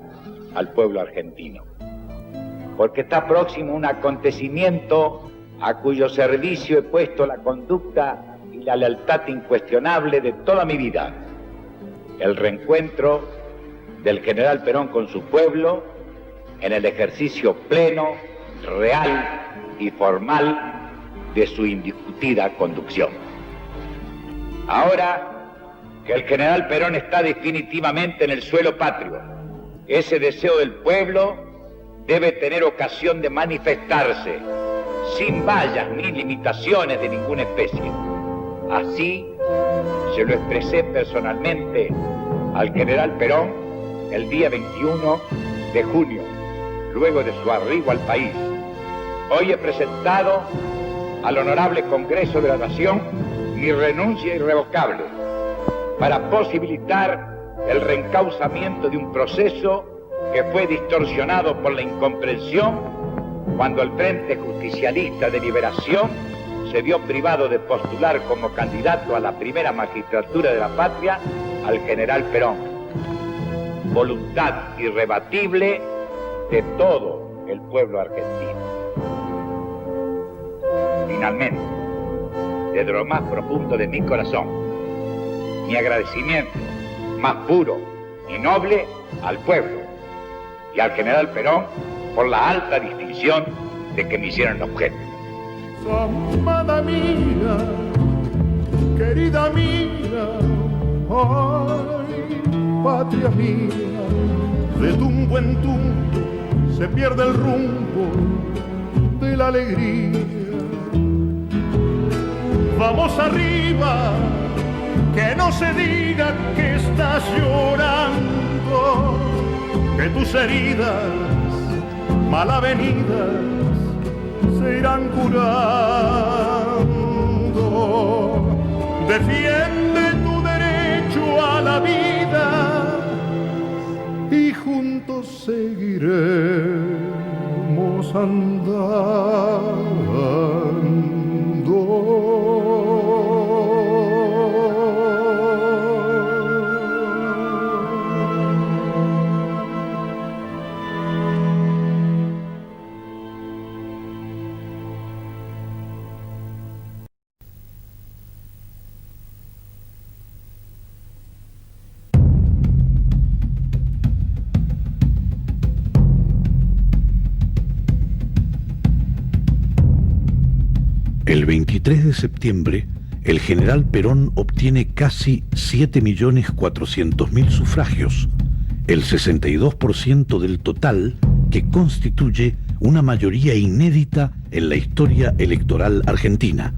al pueblo argentino, porque está próximo un acontecimiento a cuyo servicio he puesto la conducta y la lealtad incuestionable de toda mi vida: el reencuentro del general Perón con su pueblo en el ejercicio pleno, real y formal de su indiscutida conducción. Ahora que el general Perón está definitivamente en el suelo patrio, ese deseo del pueblo debe tener ocasión de manifestarse sin vallas ni limitaciones de ninguna especie. Así se lo expresé personalmente al general Perón el día 21 de junio, luego de su arribo al país. Hoy he presentado al Honorable Congreso de la Nación mi renuncia irrevocable para posibilitar el reencauzamiento de un proceso que fue distorsionado por la incomprensión cuando el Frente Justicialista de Liberación se vio privado de postular como candidato a la primera magistratura de la patria al general Perón. Voluntad irrebatible de todo el pueblo argentino. Finalmente, desde lo más profundo de mi corazón, mi agradecimiento más puro y noble al pueblo y al general Perón por la alta distinción de que me hicieron objeto. Amada mía, querida mía, ay, patria mía, de tumbo en tumbo se pierde el rumbo de la alegría. Vamos arriba, que no se diga que estás llorando, que tus heridas mal avenidas se irán curando. Defiende tu derecho a la vida y juntos seguiremos andando. El 23 de septiembre, el general Perón obtiene casi 7.400.000 sufragios, el 62% del total, que constituye una mayoría inédita en la historia electoral argentina.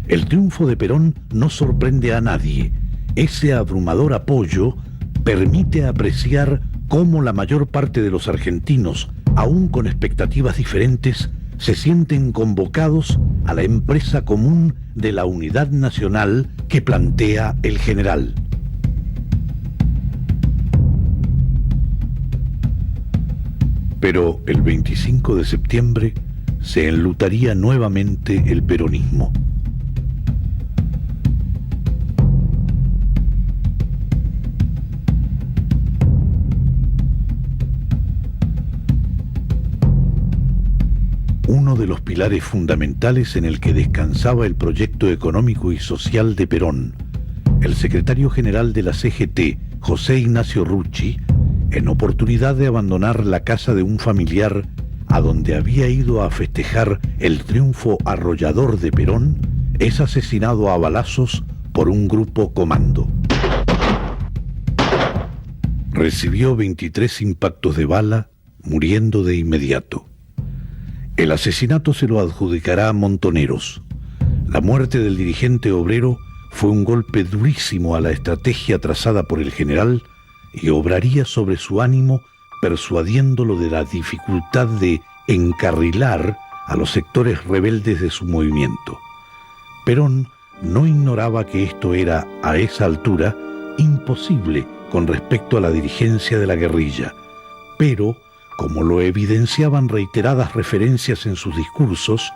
El triunfo de Perón no sorprende a nadie. Ese abrumador apoyo permite apreciar cómo la mayor parte de los argentinos, aún con expectativas diferentes, se sienten convocados a la empresa común de la unidad nacional que plantea el general. Pero el 25 de septiembre se enlutaría nuevamente el peronismo. Uno de los pilares fundamentales en el que descansaba el proyecto económico y social de Perón, el secretario general de la CGT, José Ignacio Rucci, en oportunidad de abandonar la casa de un familiar a donde había ido a festejar el triunfo arrollador de Perón, es asesinado a balazos por un grupo comando. recibió 23 impactos de bala, muriendo de inmediato. El asesinato se lo adjudicará a Montoneros. La muerte del dirigente obrero fue un golpe durísimo a la estrategia trazada por el general y obraría sobre su ánimo, persuadiéndolo de la dificultad de encarrilar a los sectores rebeldes de su movimiento. Perón no ignoraba que esto era, a esa altura, imposible con respecto a la dirigencia de la guerrilla, pero, como lo evidenciaban reiteradas referencias en sus discursos,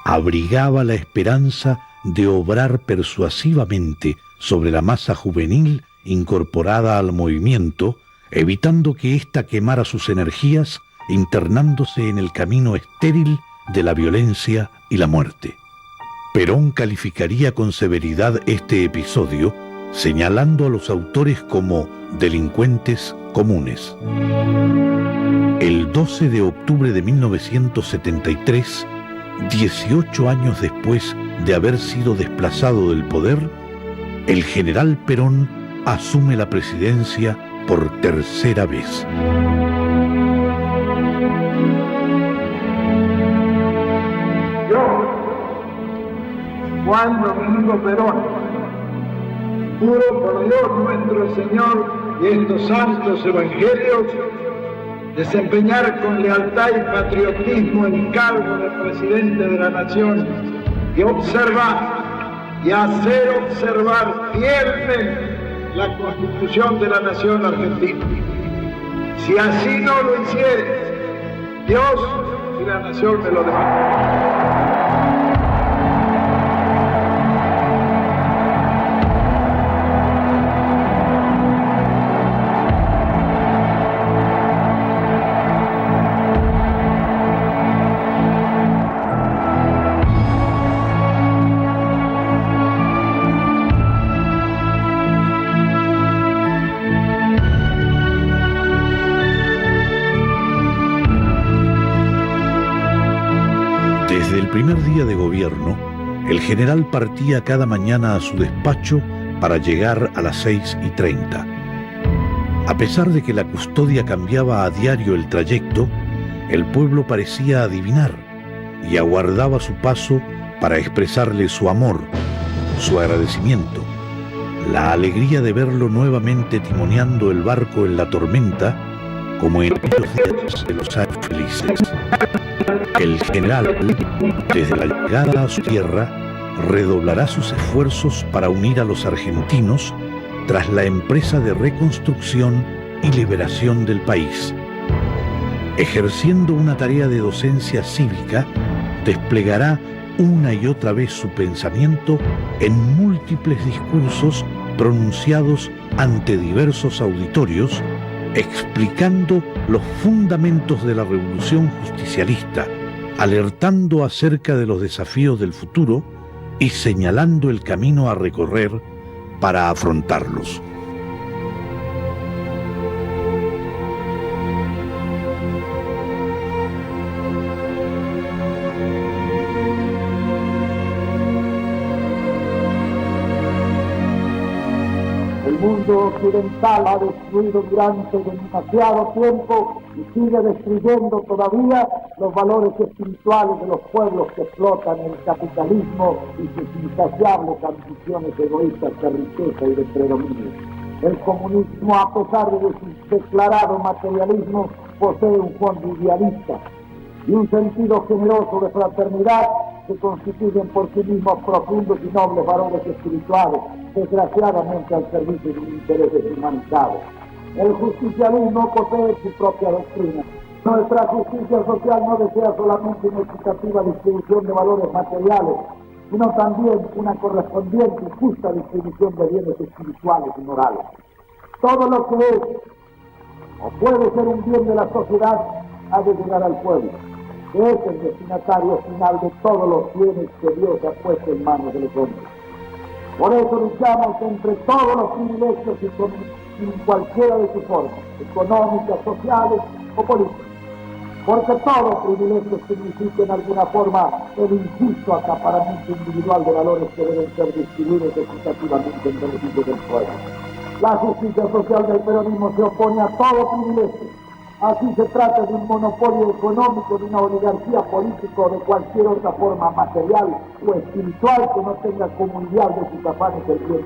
abrigaba la esperanza de obrar persuasivamente sobre la masa juvenil incorporada al movimiento, evitando que ésta quemara sus energías, internándose en el camino estéril de la violencia y la muerte. Perón calificaría con severidad este episodio, señalando a los autores como delincuentes comunes. El 12 de octubre de 1973, 18 años después de haber sido desplazado del poder, el general Perón asume la presidencia por tercera vez. Yo, Juan Domingo Perón, juro por Dios nuestro Señor y estos santos evangelios, desempeñar con lealtad y patriotismo el cargo de presidente de la nación y observar y hacer observar fielmente la Constitución de la nación argentina. Si así no lo hiciere, Dios y la nación me lo demandarán. Desde el primer día de gobierno, el general partía cada mañana a su despacho para llegar a las 6:30. A pesar de que la custodia cambiaba a diario el trayecto, el pueblo parecía adivinar y aguardaba su paso para expresarle su amor, su agradecimiento, la alegría de verlo nuevamente timoneando el barco en la tormenta, como en aquellos días de los años felices. El general, desde la llegada a su tierra, redoblará sus esfuerzos para unir a los argentinos tras la empresa de reconstrucción y liberación del país. Ejerciendo una tarea de docencia cívica, desplegará una y otra vez su pensamiento en múltiples discursos pronunciados ante diversos auditorios, explicando los fundamentos de la revolución justicialista, alertando acerca de los desafíos del futuro y señalando el camino a recorrer para afrontarlos. El mundo occidental ha destruido durante demasiado tiempo y sigue destruyendo todavía los valores espirituales de los pueblos que explotan el capitalismo y sus insaciables ambiciones egoístas de riqueza y de predominio. El comunismo, a pesar de su declarado materialismo, posee un fondo idealista y un sentido generoso de fraternidad que constituyen por sí mismos profundos y nobles valores espirituales, desgraciadamente al servicio de un interés deshumanizado. El justicialismo posee su propia doctrina. Nuestra justicia social no desea solamente una equitativa distribución de valores materiales, sino también una correspondiente y justa distribución de bienes espirituales y morales. Todo lo que es o puede ser un bien de la sociedad ha de llegar al pueblo, que es el destinatario final de todos los bienes que Dios ha puesto en manos de los hombres. Por eso luchamos entre todos los privilegios y en cualquiera de sus formas, económicas, sociales o políticas. Porque todo privilegio significa en alguna forma el injusto acaparamiento individual de valores que deben ser distribuidos equitativamente en beneficio del pueblo. La justicia social del peronismo se opone a todo privilegio. Así se trata de un monopolio económico, de una oligarquía política o de cualquier otra forma material o espiritual que no tenga como ideal de sus afanes el bien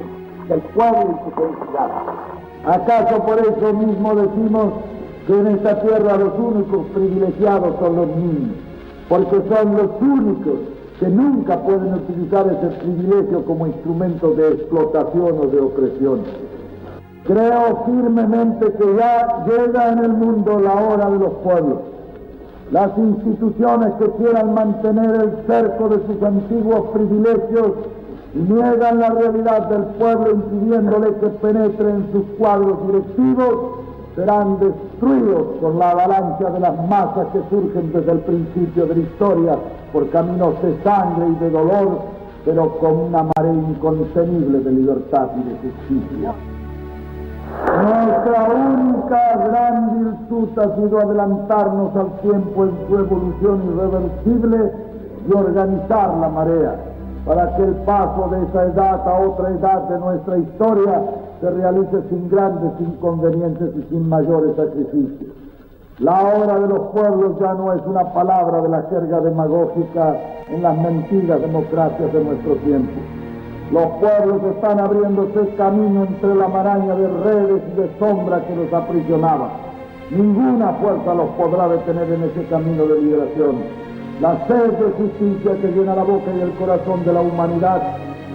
del pueblo y su felicidad. ¿Acaso por eso mismo decimos que en esta tierra los únicos privilegiados son los niños? Porque son los únicos que nunca pueden utilizar ese privilegio como instrumento de explotación o de opresión. Creo firmemente que ya llega en el mundo la hora de los pueblos. Las instituciones que quieran mantener el cerco de sus antiguos privilegios y niegan la realidad del pueblo impidiéndole que penetre en sus cuadros directivos, serán destruidos por la avalancha de las masas que surgen desde el principio de la historia por caminos de sangre y de dolor, pero con una marea incontenible de libertad y de justicia. Nuestra única gran virtud ha sido adelantarnos al tiempo en su evolución irreversible y organizar la marea, para que el paso de esa edad a otra edad de nuestra historia se realice sin grandes inconvenientes y sin mayores sacrificios. La hora de los pueblos ya no es una palabra de la jerga demagógica en las mentiras democracias de nuestro tiempo. Los pueblos están abriéndose camino entre la maraña de redes y de sombra que los aprisionaba. Ninguna fuerza los podrá detener en ese camino de liberación. La sed de justicia que llena la boca y el corazón de la humanidad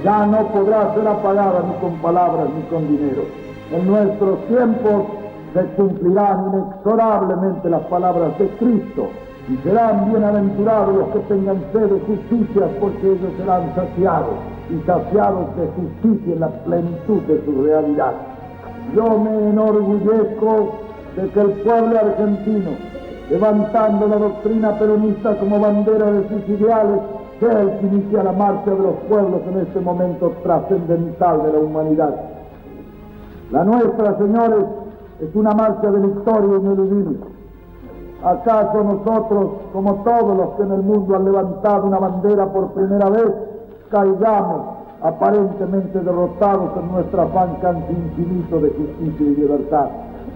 ya no podrá ser apagada ni con palabras ni con dinero. En nuestros tiempos se cumplirán inexorablemente las palabras de Cristo y serán bienaventurados los que tengan sed de justicia, porque ellos serán saciados y saciados de justicia en la plenitud de su realidad. Yo me enorgullezco de que el pueblo argentino, levantando la doctrina peronista como bandera de sus ideales, sea el que inicia la marcha de los pueblos en este momento trascendental de la humanidad. La nuestra, señores, es una marcha de victoria ineludible. ¿Acaso nosotros, como todos los que en el mundo han levantado una bandera por primera vez, caigamos aparentemente derrotados en nuestro afán casi infinito de justicia y libertad?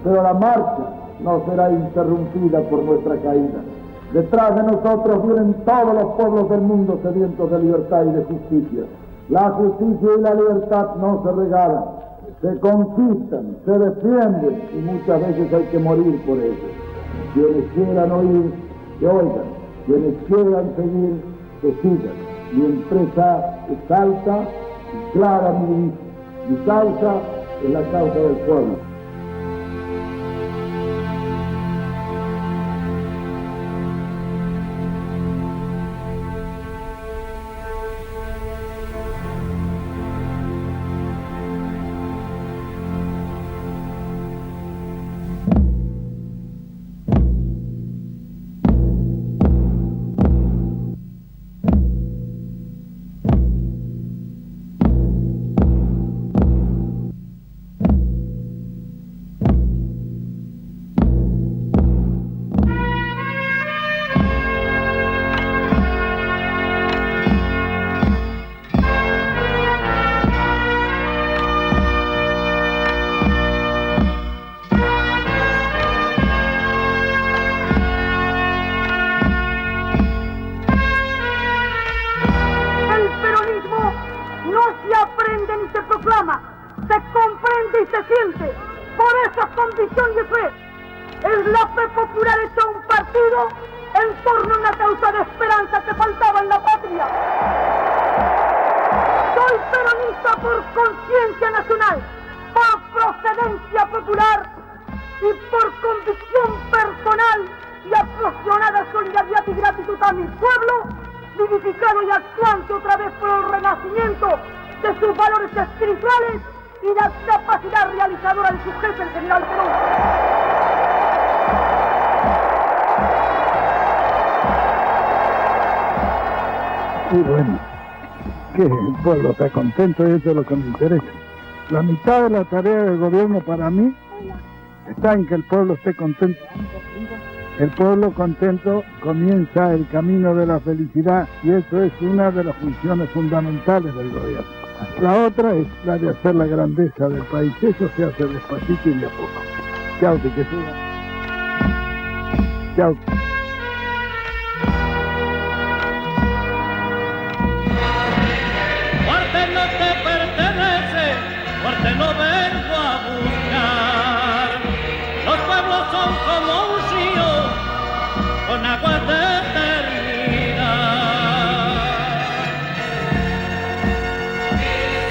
Pero la marcha no será interrumpida por nuestra caída. Detrás de nosotros vienen todos los pueblos del mundo sedientos de libertad y de justicia. La justicia y la libertad no se regalan, se conquistan, se defienden y muchas veces hay que morir por ello. Quienes quieran oír, que oigan. Quienes quieran seguir, que sigan. Mi empresa es alta y clara, mi causa es la causa del pueblo. Y bueno, que el pueblo está contento y eso es lo que me interesa. La mitad de la tarea del gobierno para mí está en que el pueblo esté contento. El pueblo contento comienza el camino de la felicidad y eso es una de las funciones fundamentales del gobierno. La otra es la de hacer la grandeza del país. Eso se hace despacito y de a poco. Chao, que siga. Chao. Muerte no te pertenece, muerte no vengo a buscar. Los pueblos son como un río con agua de eternidad.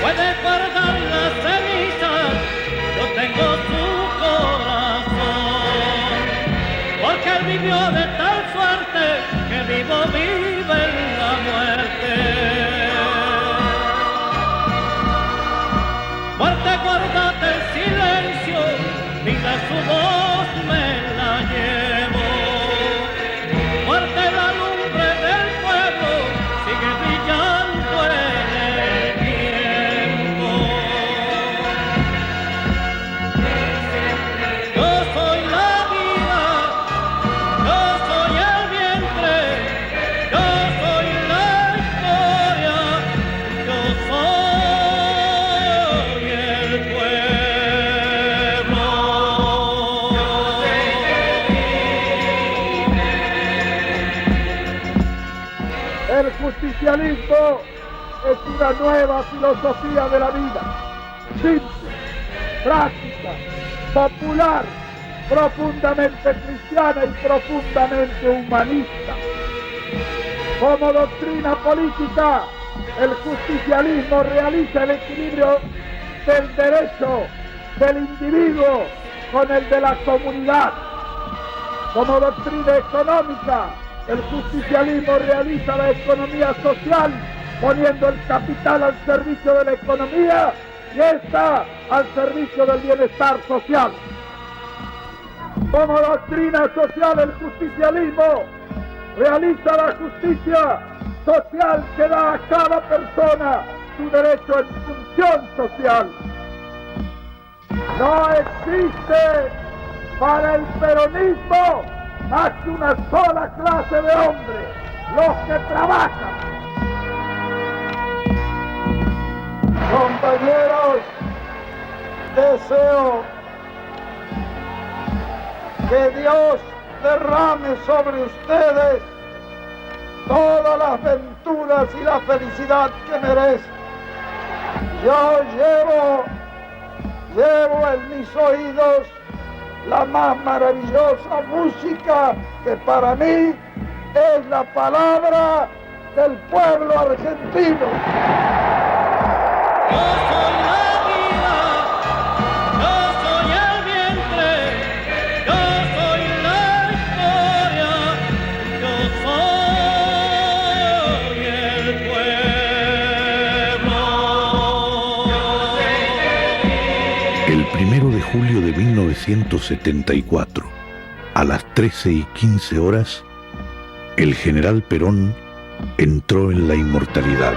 Puede guardar las cenizas, yo tengo su corazón, porque él vivió de tal suerte que vivo vive en la muerte. Muerte, guárdate el silencio, vida su voz me la llevo. Muerte, la lumbre del pueblo sigue brillando en el tiempo. Yo soy la vida, yo soy el vientre, yo soy la historia, yo soy el pueblo. El justicialismo es una nueva filosofía de la vida, simple, práctica, popular, profundamente cristiana y profundamente humanista. Como doctrina política, el justicialismo realiza el equilibrio del derecho del individuo con el de la comunidad. Como doctrina económica, el justicialismo realiza la economía social poniendo el capital al servicio de la economía y esta al servicio del bienestar social. Como doctrina social, el justicialismo realiza la justicia social que da a cada persona su derecho en función social. No existe para el peronismo más que una sola clase de hombres, los que trabajan. Compañeros, deseo que Dios derrame sobre ustedes todas las venturas y la felicidad que merecen. Yo llevo en mis oídos la más maravillosa música que para mí es la palabra del pueblo argentino. Yo soy la vida, yo soy el vientre, yo soy la historia, yo soy el pueblo. El 1 de julio de 1974, a las 13:15 horas, el general Perón entró en la inmortalidad.